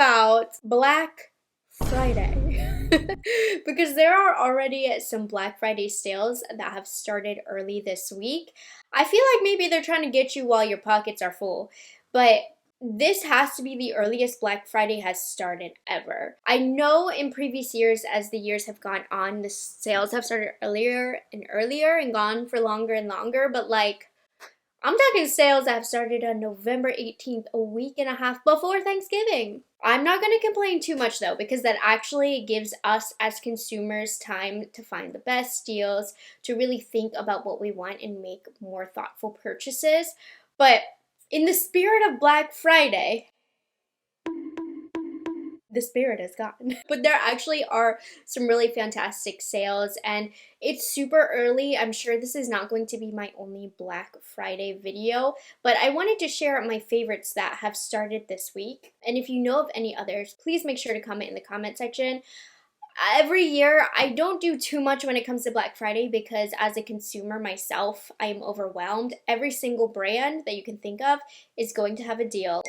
about Black Friday. Because there are already some Black Friday sales that have started early this week. I feel like maybe they're trying to get you while your pockets are full, but this has to be the earliest Black Friday has started ever. I know in previous years, as the years have gone on, the sales have started earlier and earlier and gone for longer and longer, but like, I'm talking sales that have started on November 18th, a week and a half before Thanksgiving. I'm not going to complain too much though, because that actually gives us as consumers time to find the best deals, to really think about what we want and make more thoughtful purchases. But in the spirit of Black Friday, the spirit is gone. But there actually are some really fantastic sales, and it's super early. I'm sure this is not going to be my only Black Friday video, but I wanted to share my favorites that have started this week. And if you know of any others, please make sure to comment in the comment section. Every year, I don't do too much when it comes to Black Friday because as a consumer myself, I am overwhelmed. Every single brand that you can think of is going to have a deal.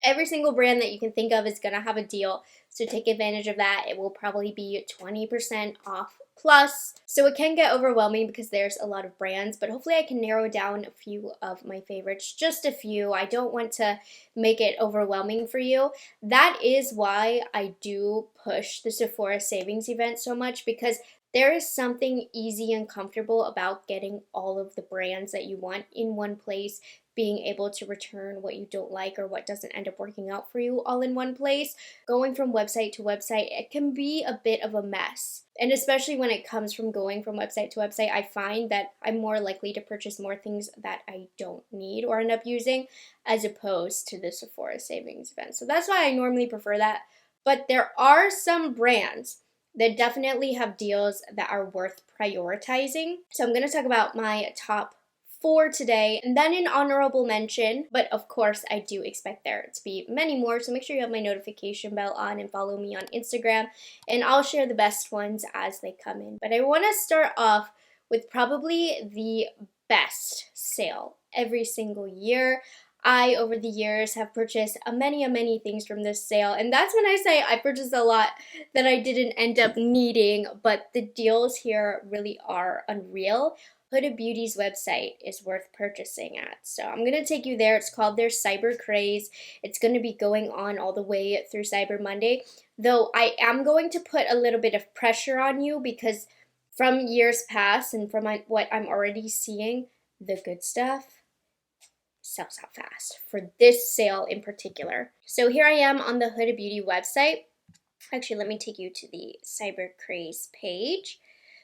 Every single brand that you can think of is going to have a deal, so take advantage of that. It will probably be 20% off plus, so it can get overwhelming because there's a lot of brands, but hopefully I can narrow down a few of my favorites, just a few. I don't want to make it overwhelming for you. That is why I do push the Sephora savings event so much, because there is something easy and comfortable about getting all of the brands that you want in one place, being able to return what you don't like or what doesn't end up working out for you all in one place. Going from website to website, it can be a bit of a mess. And especially when it comes from going from website to website, I find that I'm more likely to purchase more things that I don't need or end up using, as opposed to the Sephora savings event. So that's why I normally prefer that. But there are some brands that definitely have deals that are worth prioritizing. So I'm going to talk about my top 4 today, and then an honorable mention, but of course I do expect there to be many more, so make sure you have my notification bell on and follow me on Instagram, and I'll share the best ones as they come in. But I want to start off with probably the best sale every single year. I, over the years, have purchased many things from this sale, and that's when I say I purchased a lot that I didn't end up needing, but the deals here really are unreal. Huda Beauty's website is worth purchasing at. So I'm going to take you there. It's called their Cyber Craze. It's going to be going on all the way through Cyber Monday. Though I am going to put a little bit of pressure on you because from years past and from what I'm already seeing, the good stuff sells out fast for this sale in particular. So here I am on the Huda Beauty website. Actually, let me take you to the Cyber Craze page.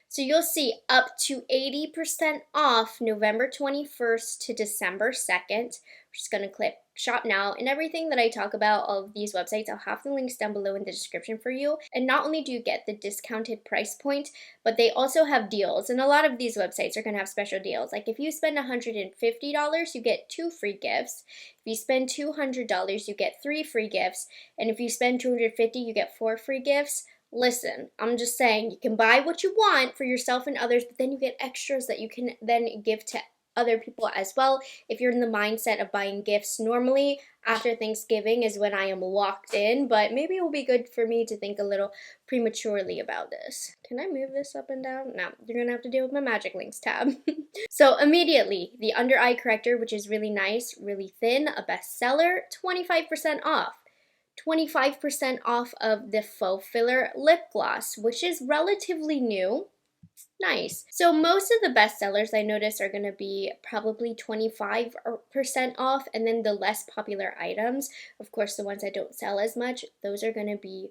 So you'll see up to 80% off November 21st to December 2nd. We're just going to click shop now, and everything that I talk about, all of these websites, I'll have the links down below in the description for you. And not only do you get the discounted price point, but they also have deals. And a lot of these websites are going to have special deals. Like if you spend $150, you get 2 free gifts. If you spend $200, you get 3 free gifts. And if you spend $250, you get 4 free gifts. Listen, I'm just saying, you can buy what you want for yourself and others, but then you get extras that you can then give to other people as well. If you're in the mindset of buying gifts, normally after Thanksgiving is when I am locked in, but maybe it will be good for me to think a little prematurely about this. Can I move this up and down? No, you're gonna have to deal with my MagicLinks tab. So immediately, the under eye corrector, which is really nice, really thin, a bestseller, 25% off. 25% off of the faux filler lip gloss, which is relatively new. Nice. So most of the bestsellers I noticed are going to be probably 25% off, and then the less popular items, of course the ones that don't sell as much, those are going to be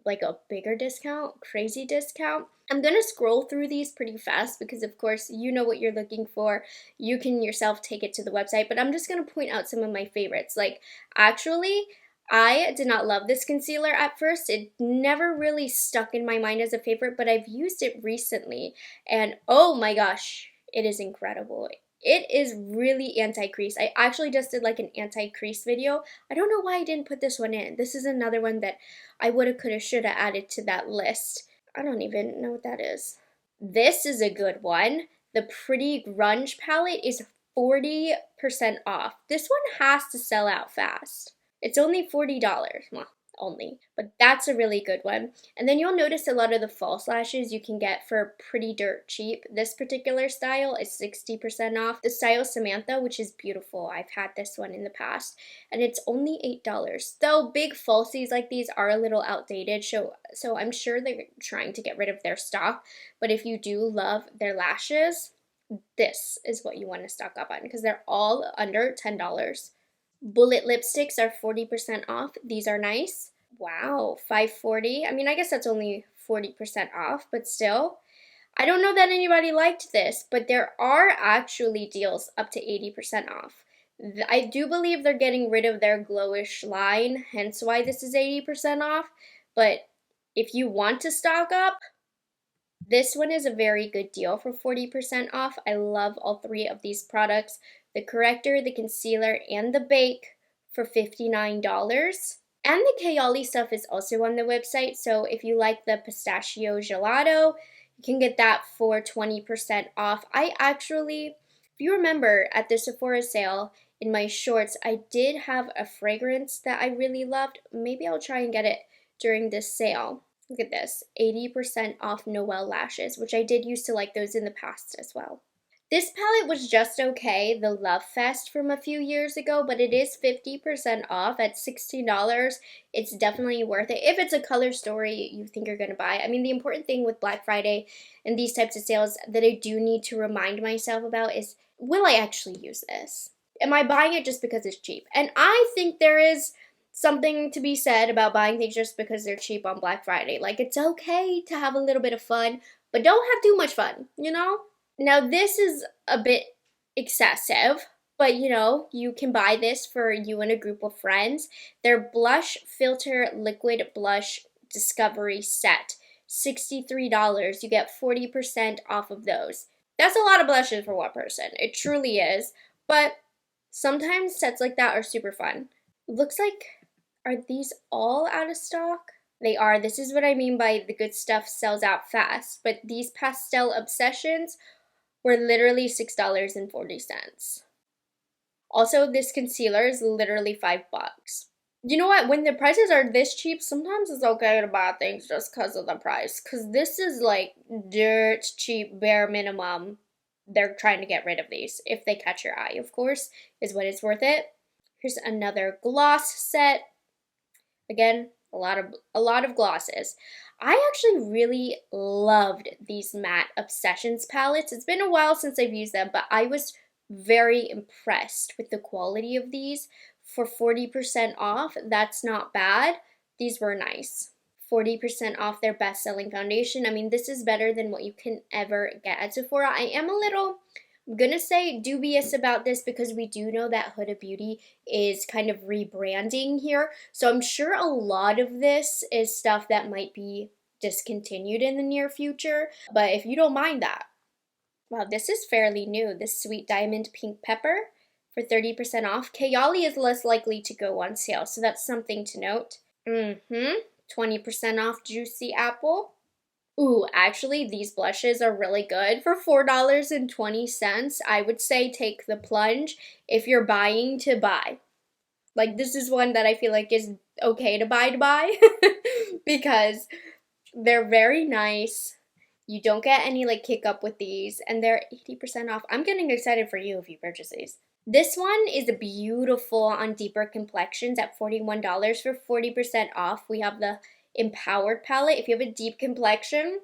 like a bigger discount, crazy discount. I'm going to scroll through these pretty fast because of course you know what you're looking for. You can yourself take it to the website, but I'm just going to point out some of my favorites. Like actually, I did not love this concealer at first. It never really stuck in my mind as a favorite, but I've used it recently, and oh my gosh, it is incredible. It is really anti-crease. I actually just did like an anti-crease video. I don't know why I didn't put this one in. This is another one that I woulda, coulda, shoulda added to that list. I don't even know what that is. This is a good one. The Pretty Grunge palette is 40% off. This one has to sell out fast. It's only $40. Well, only, but that's a really good one. And then you'll notice a lot of the false lashes you can get for pretty dirt cheap. This particular style is 60% off. The style Samantha, which is beautiful. I've had this one in the past, and it's only $8. Though big falsies like these are a little outdated, so I'm sure they're trying to get rid of their stock. But if you do love their lashes, this is what you want to stock up on because they're all under $10. Bullet lipsticks are 40% off. These are nice. Wow, $5.40. I mean, I guess that's only 40% off, but still. I don't know that anybody liked this, but there are actually deals up to 80% off. I do believe they're getting rid of their glowish line, hence why this is 80% off. But if you want to stock up, this one is a very good deal for 40% off. I love all three of these products. The corrector, the concealer, and the bake for $59. And the Kayali stuff is also on the website, so if you like the pistachio gelato, you can get that for 20% off. I actually, if you remember at the Sephora sale in my shorts, I did have a fragrance that I really loved. Maybe I'll try and get it during this sale. Look at this, 80% off Noel lashes, which I did used to like those in the past as well. This palette was just okay, the Love Fest from a few years ago, but it is 50% off at $16. It's definitely worth it. If it's a color story you think you're going to buy. I mean, the important thing with Black Friday and these types of sales that I do need to remind myself about is, will I actually use this? Am I buying it just because it's cheap? And I think there is something to be said about buying things just because they're cheap on Black Friday. Like, it's okay to have a little bit of fun, but don't have too much fun, you know? Now, this is a bit excessive, but you know, you can buy this for you and a group of friends. Their Blush Filter Liquid Blush Discovery Set, $63. You get 40% off of those. That's a lot of blushes for one person. It truly is, but sometimes sets like that are super fun. Looks like, are these all out of stock? They are. This is what I mean by the good stuff sells out fast, but these Pastel Obsessions were literally $6.40. Also, this concealer is literally $5. You know what? When the prices are this cheap, sometimes it's okay to buy things just because of the price. Because this is like dirt cheap, bare minimum. They're trying to get rid of these. If they catch your eye, of course, is what is worth it. Here's another gloss set. Again, a lot of glosses. I actually really loved these matte Obsessions palettes. It's been a while since I've used them, but I was very impressed with the quality of these. For 40% off, that's not bad. These were nice. 40% off their best-selling foundation. I mean, this is better than what you can ever get at Sephora. I am a little, I'm gonna say, dubious about this because we do know that Huda Beauty is kind of rebranding here. So I'm sure a lot of this is stuff that might be discontinued in the near future. But if you don't mind that, wow, this is fairly new. This Sweet Diamond Pink Pepper for 30% off. Kayali is less likely to go on sale, so that's something to note. 20% off Juicy Apple. Ooh, actually, these blushes are really good for $4.20. I would say take the plunge if you're buying to buy. Like, this is one that I feel like is okay to buy because they're very nice. You don't get any, like, kick up with these, and they're 80% off. I'm getting excited for you if you purchase these. This one is beautiful on deeper complexions at $41 for 40% off. We have the Empowered palette if you have a deep complexion.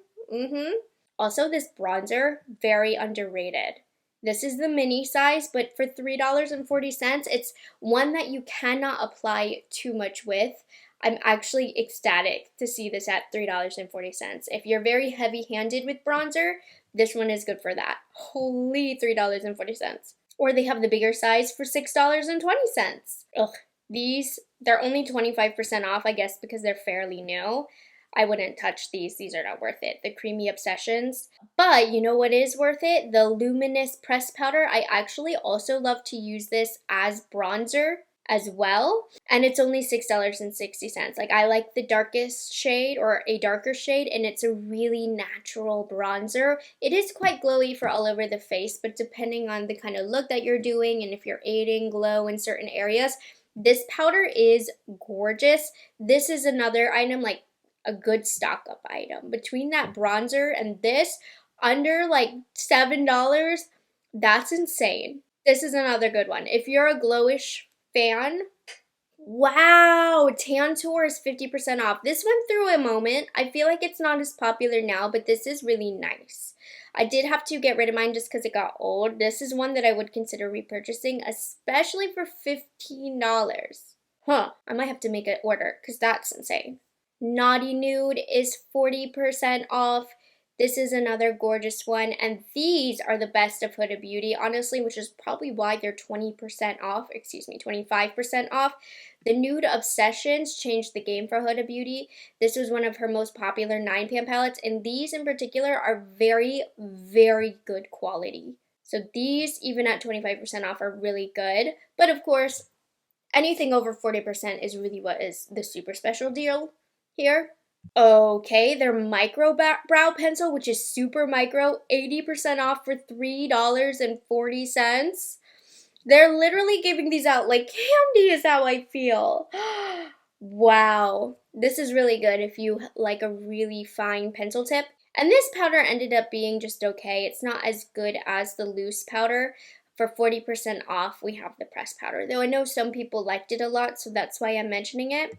Also, this bronzer, very underrated. This is the mini size, but for $3.40, it's one that you cannot apply too much with. I'm actually ecstatic to see this at $3.40. If you're very heavy-handed with bronzer, this one is good for that. Holy $3.40. Or they have the bigger size for $6.20. Ugh. These, they're only 25% off, I guess, because they're fairly new. I wouldn't touch these. These are not worth it. The Creamy Obsessions. But you know what is worth it? The Luminous Pressed Powder. I actually also love to use this as bronzer as well. And it's only $6.60. Like, I like the darkest shade or a darker shade, and it's a really natural bronzer. It is quite glowy for all over the face, but depending on the kind of look that you're doing and if you're aiding glow in certain areas, This powder is gorgeous. This is another item, like a good stock up item. Between that bronzer and this, under like $7, that's insane. This is another good one. If you're a glowish fan, wow, Tantour is 50% off. This went through a moment. I feel like it's not as popular now, but this is really nice. I did have to get rid of mine just because it got old. This is one that I would consider repurchasing, especially for $15. Huh, I might have to make an order because that's insane. Naughty Nude is 40% off. This is another gorgeous one, and these are the best of Huda Beauty, honestly, which is probably why they're 20% off, 25% off. The Nude Obsessions changed the game for Huda Beauty. This was one of her most popular 9pan palettes, and these in particular are very, very good quality. So these, even at 25% off, are really good. But of course, anything over 40% is really what is the super special deal here. Okay, their micro brow pencil, which is super micro, 80% off for $3.40. They're literally giving these out like candy is how I feel. Wow, this is really good if you like a really fine pencil tip. And this powder ended up being just okay. It's not as good as the loose powder. For 40% off, we have the pressed powder. Though I know some people liked it a lot, so that's why I'm mentioning it.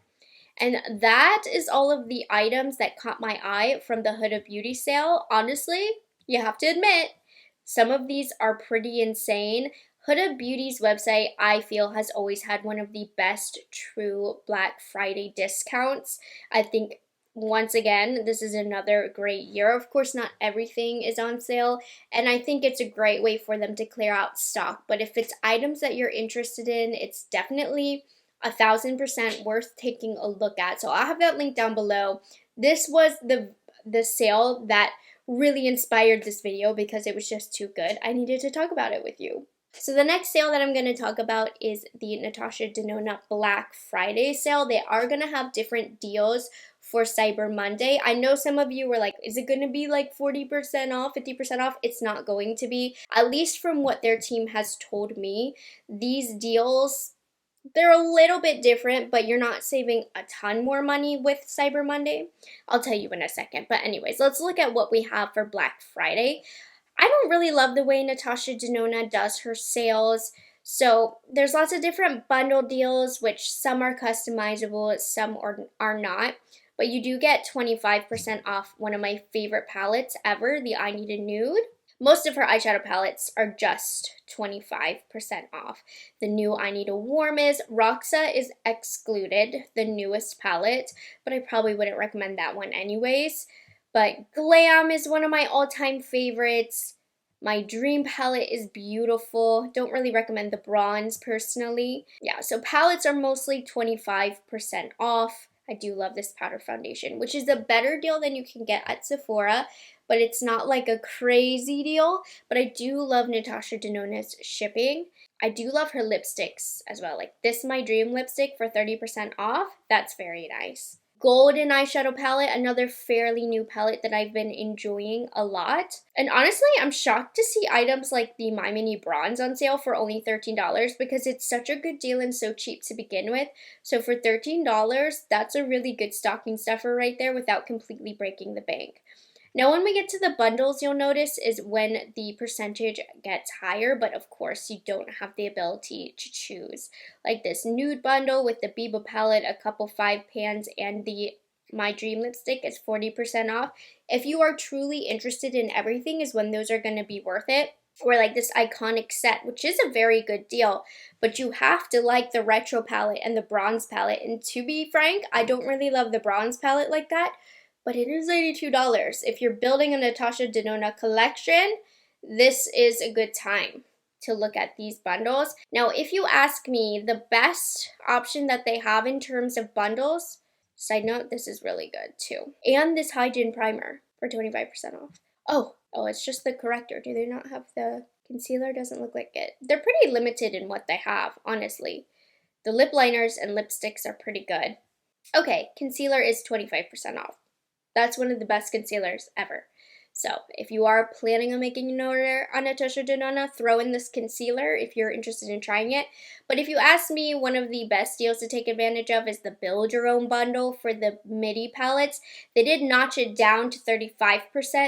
And that is all of the items that caught my eye from the Huda Beauty sale. Honestly, you have to admit, some of these are pretty insane. Huda Beauty's website, I feel, has always had one of the best true Black Friday discounts. I think, once again, this is another great year. Of course, not everything is on sale, and I think it's a great way for them to clear out stock. But if it's items that you're interested in, it's definitely 1000% worth taking a look at. So I'll have that link down below. This was the sale that really inspired this video because it was just too good. I needed to talk about it with you. So the next sale that I'm going to talk about is the Natasha Denona Black Friday sale. They are going to have different deals for Cyber Monday. I know some of you were like, is it going to be like 40% off, 50% off? It's not going to be. At least from what their team has told me, these deals, they're a little bit different, but you're not saving a ton more money with Cyber Monday. I'll tell you in a second. But anyways, let's look at what we have for Black Friday. I don't really love the way Natasha Denona does her sales. So there's lots of different bundle deals, which some are customizable, some are not. But you do get 25% off one of my favorite palettes ever, the I Need a Nude. Most of her eyeshadow palettes are just 25% off. The new I Need a Warm is. Roxa is excluded, the newest palette, but I probably wouldn't recommend that one anyways. But Glam is one of my all-time favorites. My Dream palette is beautiful. Don't really recommend the bronze personally. Yeah, so palettes are mostly 25% off. I do love this powder foundation, which is a better deal than you can get at Sephora, but it's not like a crazy deal. But I do love Natasha Denona's shipping. I do love her lipsticks as well. Like this My Dream lipstick for 30% off. That's very nice. Golden eyeshadow palette, another fairly new palette that I've been enjoying a lot. And honestly, I'm shocked to see items like the My Mini Bronze on sale for only $13 because it's such a good deal and so cheap to begin with. So for $13, that's a really good stocking stuffer right there without completely breaking the bank. Now, when we get to the bundles, you'll notice is when the percentage gets higher, but of course, you don't have the ability to choose. Like this nude bundle with the Biba palette, a couple 5 pans, and the My Dream lipstick is 40% off. If you are truly interested in everything is when those are going to be worth it. Or like this iconic set, which is a very good deal, but you have to like the retro palette and the bronze palette. And to be frank, I don't really love the bronze palette like that. But it is $82. If you're building a Natasha Denona collection, this is a good time to look at these bundles. Now, if you ask me, the best option that they have in terms of bundles, side note, this is really good too. And this Hygiene Primer for 25% off. Oh, it's just the corrector. Do they not have the concealer? Doesn't look like it. They're pretty limited in what they have, honestly. The lip liners and lipsticks are pretty good. Okay, concealer is 25% off. That's one of the best concealers ever. So if you are planning on making an order on Natasha Denona, throw in this concealer if you're interested in trying it. But if you ask me, one of the best deals to take advantage of is the Build Your Own bundle for the midi palettes. They did notch it down to 35%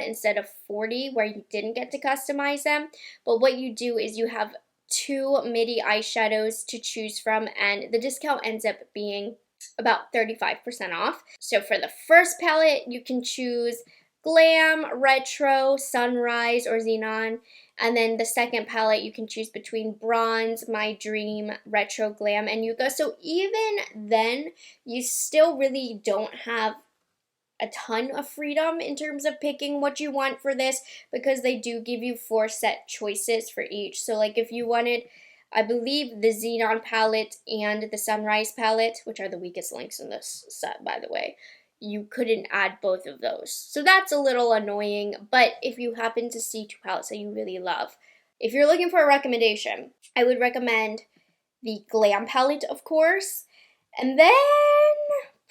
instead of 40%, where you didn't get to customize them. But what you do is you have 2 midi eyeshadows to choose from, and the discount ends up being about 35% off. So for the first palette, you can choose Glam, Retro, Sunrise, or Xenon. And then the second palette, you can choose between Bronze, My Dream, Retro, Glam, and Yucca. So even then, you still really don't have a ton of freedom in terms of picking what you want for this, because they do give you 4 set choices for each. So like if you wanted, I believe, the Xenon palette and the Sunrise palette, which are the weakest links in this set, by the way, you couldn't add both of those. So that's a little annoying, but if you happen to see 2 palettes that you really love, if you're looking for a recommendation, I would recommend the Glam palette, of course, and then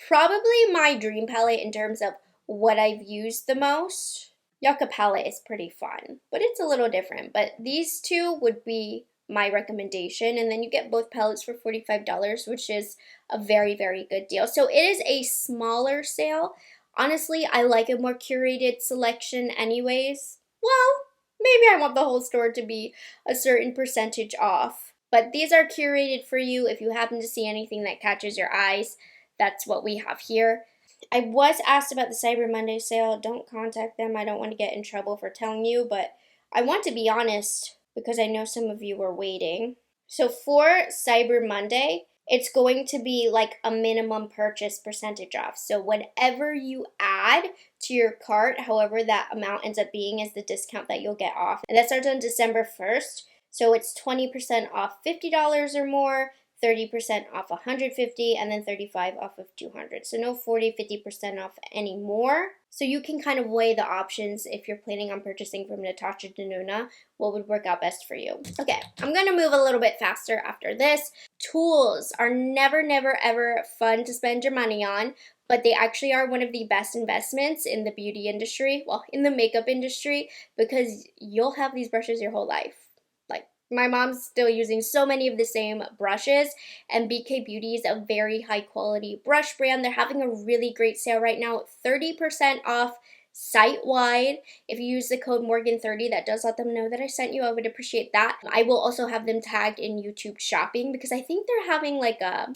probably my dream palette in terms of what I've used the most. Yucca palette is pretty fun, but it's a little different. But these 2 would be my recommendation, and then you get both palettes for $45, which is a very, very good deal. So it is a smaller sale. Honestly, I like a more curated selection anyways. Well, maybe I want the whole store to be a certain percentage off. But these are curated for you. If you happen to see anything that catches your eyes, that's what we have here. I was asked about the Cyber Monday sale. Don't contact them. I don't want to get in trouble for telling you, but I want to be honest because I know some of you were waiting. So for Cyber Monday, it's going to be like a minimum purchase percentage off. So whatever you add to your cart, however that amount ends up being, is the discount that you'll get off. And that starts on December 1st. So it's 20% off $50 or more, 30% off $150, and then 35% off of $200. So no 40-50% off anymore. So you can kind of weigh the options if you're planning on purchasing from Natasha Denona, what would work out best for you. Okay, I'm going to move a little bit faster after this. Tools are never, ever fun to spend your money on, but they actually are one of the best investments in the beauty industry, well, in the makeup industry, because you'll have these brushes your whole life. My mom's still using so many of the same brushes, and BK Beauty is a very high quality brush brand. They're having a really great sale right now, 30% off site-wide. If you use the code Morgan30, that does let them know that I sent you. I would appreciate that. I will also have them tagged in YouTube Shopping because I think they're having like a,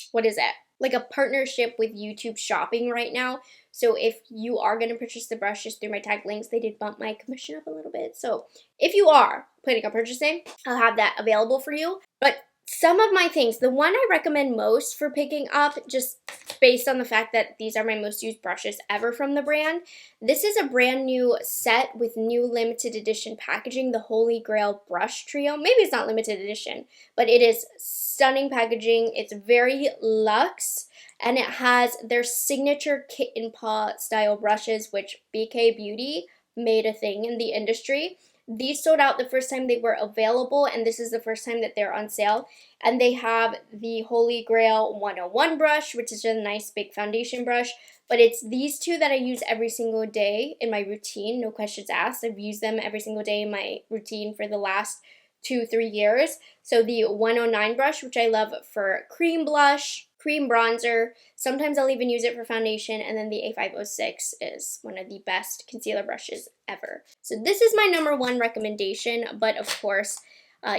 like a partnership with YouTube Shopping right now. So if you are going to purchase the brushes through my tag links, they did bump my commission up a little bit. So if you are planning on purchasing, I'll have that available for you. But some of my things, the one I recommend most for picking up, just based on the fact that these are my most used brushes ever from the brand, this is a brand new set with new limited edition packaging, the Holy Grail Brush Trio. Maybe it's not limited edition, but it is stunning packaging. It's very luxe, and it has their signature kitten paw style brushes, which BK Beauty made a thing in the industry. These sold out the first time they were available, and this is the first time that they're on sale. And they have the Holy Grail 101 brush, which is a nice big foundation brush. But it's these 2 that I use every single day in my routine, no questions asked. I've used them every single day in my routine for the last 2-3 years. So the 109 brush, which I love for cream blush, cream bronzer. Sometimes I'll even use it for foundation, and then the A506 is one of the best concealer brushes ever. So this is my number 1 recommendation, but of course,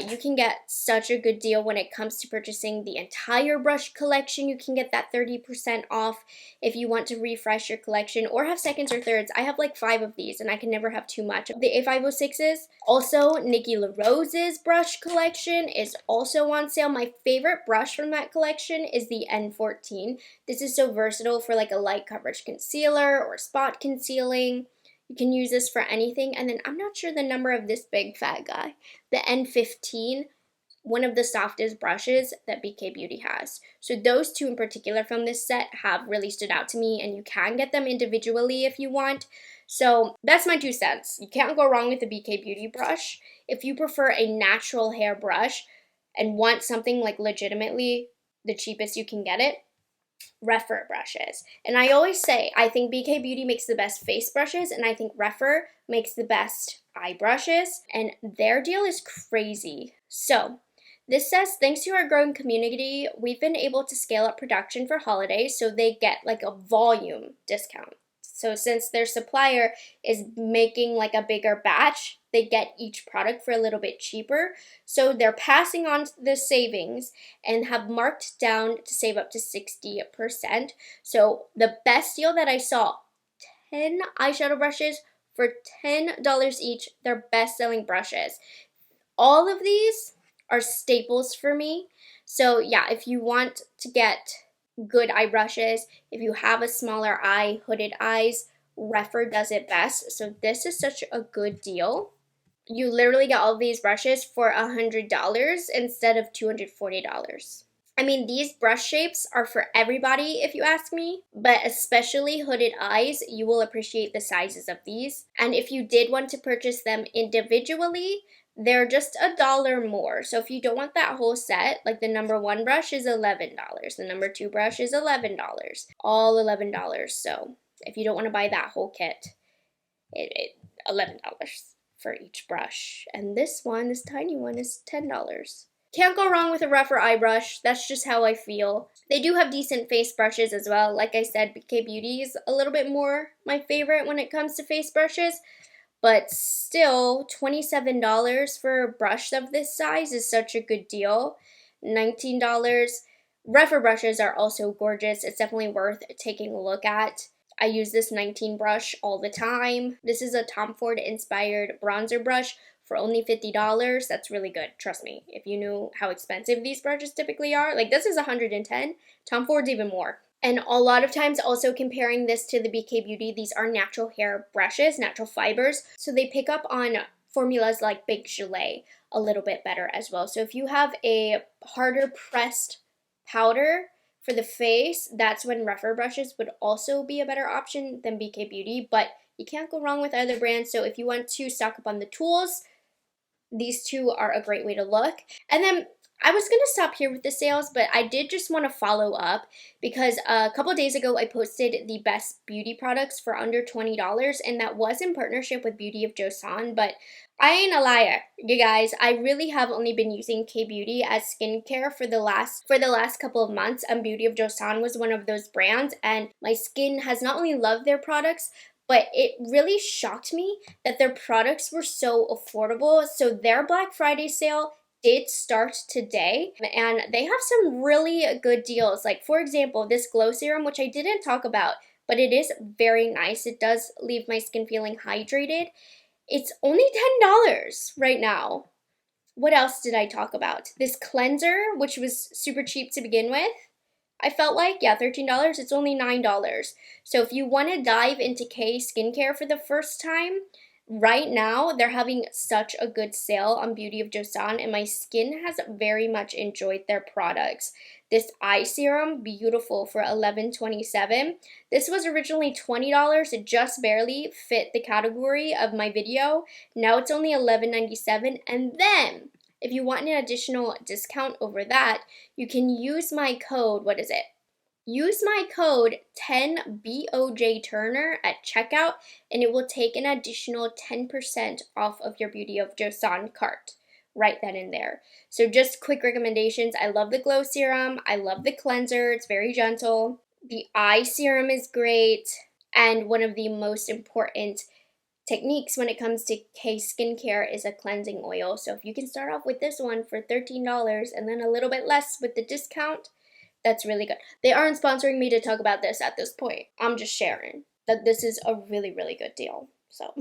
you can get such a good deal when it comes to purchasing the entire brush collection. You can get that 30% off if you want to refresh your collection or have seconds or thirds. I have like 5 of these, and I can never have too much of the A506s. Also, Nikki LaRose's brush collection is also on sale. My favorite brush from that collection is the N14. This is so versatile for like a light coverage concealer or spot concealing. You can use this for anything. And then I'm not sure the number of this big fat guy. The N15, one of the softest brushes that BK Beauty has. So those 2 in particular from this set have really stood out to me, and you can get them individually if you want. So that's my 2 cents. You can't go wrong with the BK Beauty brush. If you prefer a natural hair brush and want something like legitimately the cheapest you can get it, Rephr brushes. And I always say, I think BK Beauty makes the best face brushes, and I think Rephr makes the best eye brushes, and their deal is crazy. So, this says, thanks to our growing community, we've been able to scale up production for holidays, so they get like a volume discount. So since their supplier is making like a bigger batch, they get each product for a little bit cheaper. So they're passing on the savings and have marked down to save up to 60%. So the best deal that I saw, 10 eyeshadow brushes for $10 each. They're best-selling brushes. All of these are staples for me. So yeah, if you want to get good eye brushes, if you have a smaller eye, hooded eyes, Rephr does it best. So this is such a good deal. You literally get all of these brushes for $100 instead of $240. I mean, these brush shapes are for everybody if you ask me, but especially hooded eyes, you will appreciate the sizes of these. And if you did want to purchase them individually, they're just $1 more. So if you don't want that whole set, like the number 1 brush is $11, the number 2 brush is $11, all $11. So if you don't want to buy that whole kit, it $11 for each brush. And this tiny one is $10. Can't go wrong with a Rephr eye brush. That's just how I feel. They do have decent face brushes as well. Like I said, BK Beauty is a little bit more my favorite when it comes to face brushes. But still, $27 for a brush of this size is such a good deal. $19. Rephr brushes are also gorgeous. It's definitely worth taking a look at. I use this 19 brush all the time. This is a Tom Ford inspired bronzer brush for only $50. That's really good, trust me. If you knew how expensive these brushes typically are, like this is $110. Tom Ford's even more. And a lot of times also comparing this to the BK Beauty, these are natural hair brushes, natural fibers. So they pick up on formulas like Big Gelée a little bit better as well. So if you have a harder pressed powder for the face, that's when Rephr brushes would also be a better option than BK Beauty. But you can't go wrong with either brand. So if you want to stock up on the tools, these two are a great way to look. And then I was going to stop here with the sales, but I did just want to follow up because a couple days ago I posted the best beauty products for under $20, and that was in partnership with Beauty of Joseon. But I ain't a liar, you guys. I really have only been using K-Beauty as skincare for the last couple of months, and Beauty of Joseon was one of those brands, and my skin has not only loved their products, but it really shocked me that their products were so affordable. So their Black Friday sale did start today, and they have some really good deals. Like, for example, this glow serum, which I didn't talk about, but it is very nice. It does leave my skin feeling hydrated. It's only $10 right now. What else did I talk about? This cleanser, which was super cheap to begin with. I felt like, yeah, $13. It's only $9. So if you want to dive into K skincare for the first time, right now they're having such a good sale on Beauty of Joseon, and my skin has very much enjoyed their products. This eye serum, beautiful, for $11.27. This was originally $20. It just barely fit the category of my video. Now it's only $11.97. And then if you want an additional discount over that, you can use my code, what is it? Use my code 10BOJTurner at checkout, and it will take an additional 10% off of your Beauty of Joseon cart right then and there. So just quick recommendations. I love the glow serum. I love the cleanser. It's very gentle. The eye serum is great. And one of the most important techniques when it comes to K skincare is a cleansing oil. So if you can start off with this one for $13 and then a little bit less with the discount, that's really good. They aren't sponsoring me to talk about this at this point. I'm just sharing that this is a really, really good deal. So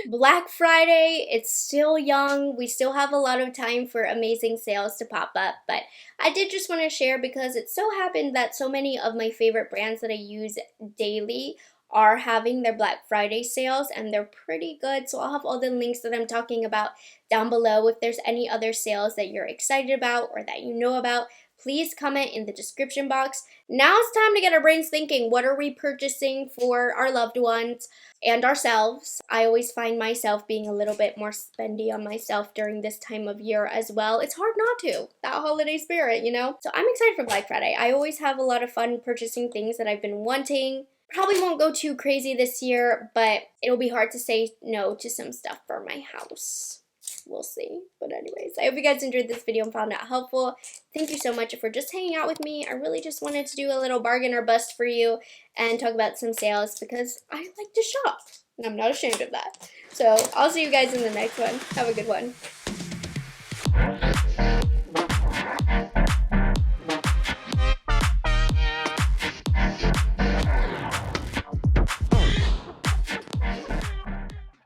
Black Friday, it's still young. We still have a lot of time for amazing sales to pop up, but I did just want to share because it so happened that so many of my favorite brands that I use daily are having their Black Friday sales, and they're pretty good. So I'll have all the links that I'm talking about down below. If there's any other sales that you're excited about or that you know about, please comment in the description box. Now it's time to get our brains thinking. What are we purchasing for our loved ones and ourselves? I always find myself being a little bit more spendy on myself during this time of year as well. It's hard not to. That holiday spirit, you know? So I'm excited for Black Friday. I always have a lot of fun purchasing things that I've been wanting. Probably won't go too crazy this year, but it'll be hard to say no to some stuff for my house. We'll see. But anyways, I hope you guys enjoyed this video and found it helpful. Thank you so much for just hanging out with me. I really just wanted to do a little bargain or bust for you and talk about some sales because I like to shop and I'm not ashamed of that. So I'll see you guys in the next one. Have a good one.